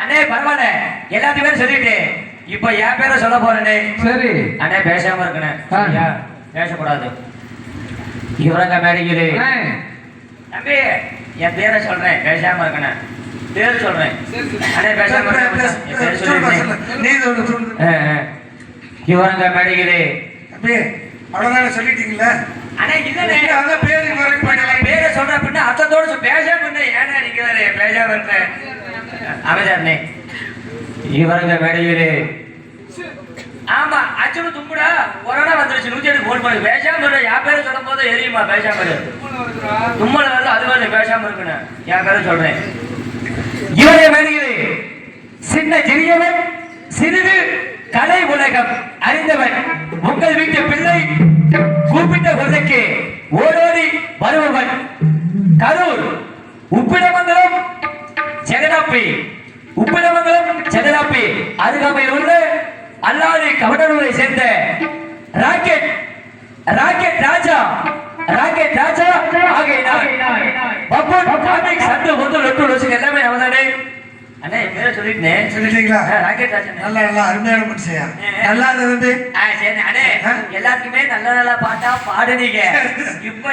அண்ணே பரவாயில்ல, எல்லாத்துக்குமே சொல்லிட்டு இப்ப என் பேரை சொல்ல போறேனே. சரி அண்ணே பேசாம இருக்கணும், பேசக்கூடாது. இவரங்க மேடையிலே தம்பி என் பேரை சொல்றேன், பேசாம இருக்கணும். பேர் சொல்றேன் அண்ணே, பேசாம இவரங்க மேடையிலே அவ்வளவுதான சொல்லிட்டீங்களா? அண்ணே இல்ல பேரை சொல்ற பின்ன அர்த்தத்தோடு பேசாம இருந்த. ஏன்னா நீங்க பேசாம இருந்த அமைச்சர்னே இவரங்க மேடையிலே. ஆமா அச்சுன்னு தும்புடா கொரோனா வந்துருச்சு, 108 போன் பண்ணி பேசாம இரு. என் பேரை சொல்லும் போது எரியுமா, பேசாம இரு. தும்மல் வந்து அது வந்து பேசாம இருக்கணும். என் பேரை சொல்றேன். இவரே மேடையிலே சின்ன சிறியவன், சிறிது கலை உலகம் அறிந்தவன், உங்கள் வீட்டு பிள்ளை கூப்பிட்ட குரலுக்கு ஓடோடி வருபவன், கரூர் உப்பிடமங்கலம் ஜெகதாப்பி, உப்பிடமங்கலம் ஜெகதாப்பி அருகாமையில் உள்ள அல்லாதி கவனூரை சேர்ந்த ராக்கெட் ராஜா சண்டு ஒன்று எல்லாமே அவதானே. அண்ணே பேரை சொல்லிட்டீங்களா? ராக்கெட் ராஜா நல்லா அருமையான மனுஷயா, நல்லா இருந்தது. சரி அண்ணே, எல்லாத்துக்குமே நல்ல பாட்டா பாடுனீங்க. இப்ப